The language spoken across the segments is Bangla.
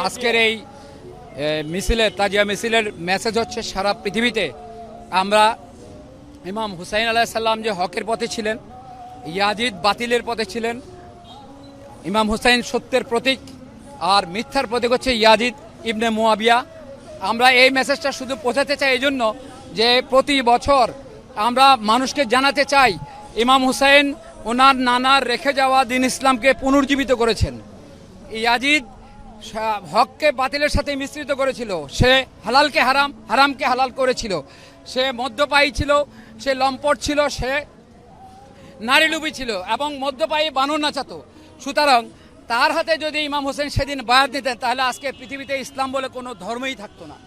আজকের এই মিছিলের তাজিয়া মিছিলের মেসেজ হচ্ছে সারা পৃথিবীতে আমরা ইমাম হুসাইন আলাইহিস সালাম যে হকের পথে ছিলেন, ইয়াজিদ বাতিলের পথে ছিলেন, ইমাম হুসাইন সত্যের প্রতীক আর মিথ্যার প্রতীক হচ্ছে ইয়াজিদ ইবনে মুয়াবিয়া। আমরা এই মেসেজটা শুধু পৌঁছাতে চাই এই জন্য যে প্রতি বছর আমরা মানুষকে জানাতে চাই ইমাম হুসাইন ওনার নানার রেখে যাওয়া দিন ইসলামকে পুনর্জীবিত করেছেন। ইয়াজিদ হককে বাতিলের সাথে মিশ্রিত করেছিল, সে হালালকে হারাম, হারামকে হালাল করেছিল, সে মদ্যপায়ী ছিল, সে লম্পট ছিল, সে নারীলোভী ছিল এবং মদ্যপায়ী বানর নাচাতো। সুতরাং তার হাতে যদি ইমাম হোসেন সেদিন বায়াত দিতেন তাহলে আজকে পৃথিবীতে ইসলাম বলে কোনো ধর্মই থাকতো না।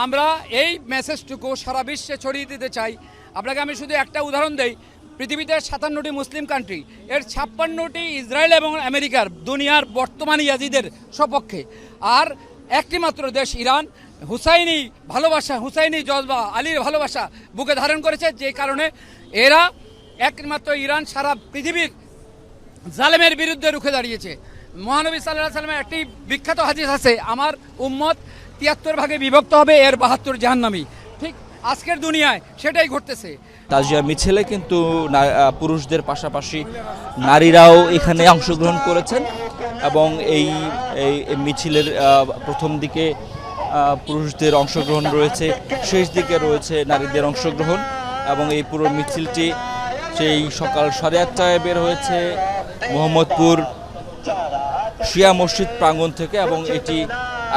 আমরা এই মেসেজটুকু সারা বিশ্বে ছড়িয়ে দিতে চাই। আপনাকে আমি শুধু একটা উদাহরণ দেই, পৃথিবীতে 57টি মুসলিম কান্ট্রি, এর 56টি ইসরায়েল এবং আমেরিকার দুনিয়ার বর্তমান ইয়াজিদের সপক্ষে, আর একটি মাত্র দেশ ইরান হুসাইনি ভালোবাসা, হুসাইনি জজবা, আলীর ভালোবাসা বুকে ধারণ করেছে, যে কারণে এরা একমাত্র ইরান সারা পৃথিবীর জালেমের বিরুদ্ধে রুখে দাঁড়িয়েছে। মহানবী সাল্লাল্লাহু আলাইহি ওয়াসাল্লামের একটি বিখ্যাত হাদিস আছে, আমার উম্মত 73 ভাগে বিভক্ত হবে, এর 72 জাহান্নামী। ঠিক আজকের দুনিয়ায় সেটাই ঘটতেছে। তাজিয়া মিছিলে কিন্তু পুরুষদের পাশাপাশি নারীরাও এখানে অংশগ্রহণ করেছেন এবং এই মিছিলের প্রথম দিকে পুরুষদের অংশগ্রহণ রয়েছে, শেষ দিকে রয়েছে নারীদের অংশগ্রহণ এবং এই পুরো মিছিলটি সেই সকাল 8:30টায় বের হয়েছে মোহাম্মদপুর শিয়া মসজিদ প্রাঙ্গণ থেকে এবং এটি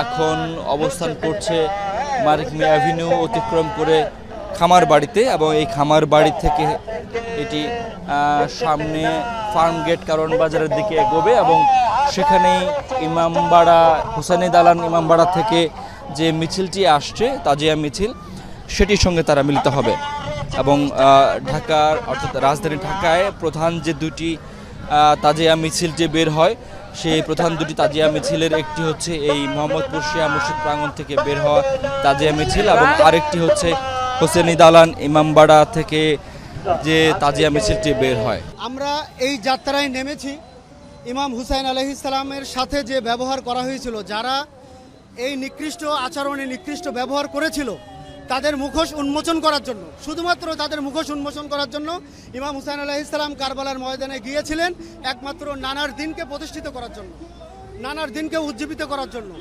এখন অবস্থান করছে মালিক মিয়া অ্যাভিনিউ অতিক্রম করে খামার বাড়িতে এবং এই খামার বাড়ি থেকে এটি সামনে ফার্ম গেট কারণ বাজারের দিকে এগোবে এবং সেখানেই ইমামবাড়া হুসাইনি দালান ইমামবাড়া থেকে যে মিছিলটি আসছে তাজিয়া মিছিল সেটির সঙ্গে তারা মিলিত হবে এবং ঢাকার অর্থাৎ রাজধানী ঢাকায় প্রধান যে দুটি তাজিয়া মিছিল যে বের হয় সেই প্রধান দুটি তাজিয়া মিছিলের একটি হচ্ছে এই মোহাম্মদপুর শিয়া মসজিদ প্রাঙ্গণ থেকে বের হওয়া তাজিয়া মিছিল এবং আরেকটি হচ্ছে হোসেনি দালান ইমামবাড়া থেকে যে তাজিয়া মিছিলটি বের হয়। আমরা এই যাত্রায় নেমেছি ইমাম হুসাইন আলাইহিস সালামের সাথে যে ব্যবহার করা হয়েছিল, যারা এই নিকৃষ্ট আচরণে নিকৃষ্ট ব্যবহার করেছিল তাদের মুখোশ উন্মোচন করার জন্য, শুধুমাত্র তাদের মুখোশ উন্মোচন করার জন্য ইমাম হুসাইন আলাইহিস সালাম কারবালার ময়দানে গিয়েছিলেন, একমাত্র নানার দিনকে প্রতিষ্ঠিত করার জন্য, নানার দিনকে উজ্জীবিত করার জন্য।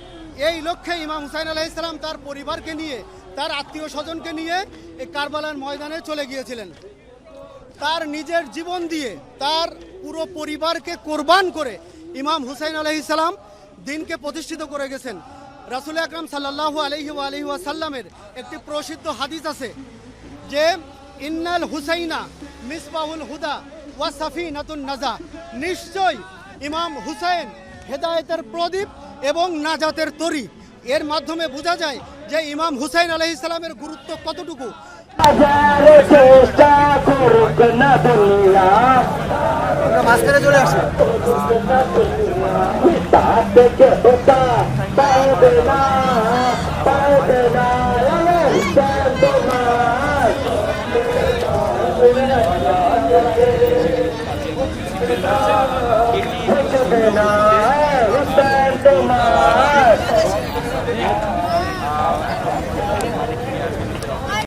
এই লক্ষ্যে ইমাম হুসাইন আলাইহিস সালাম তার পরিবারকে নিয়ে, তার আত্মীয় স্বজনকে নিয়ে এই কারবালার ময়দানে চলে গিয়েছিলেন। তার নিজের জীবন দিয়ে তার পুরো পরিবারকে কোরবান করে ইমাম হুসাইন আলাইহিস সালাম দিনকে প্রতিষ্ঠিত করে গেছেন। রাসূল আকরাম সাল্লাল্লাহু আলাইহি ওয়া সাল্লামের একটি প্রসিদ্ধ হাদিস আছে যে ইন্নাল হুসাইনা মিসবাহুল হুদা ওয়া সাফিনাতুন নাজা, নিশ্চয় ইমাম হুসাইন হেদায়েতের প্রদীপ এবং নাজাতের তরি। এর মাধ্যমে বোঝা যায় যে ইমাম হুসাইন আলাইহিস সালামের গুরুত্ব কতটুকু। মাঝখানে চলে আসে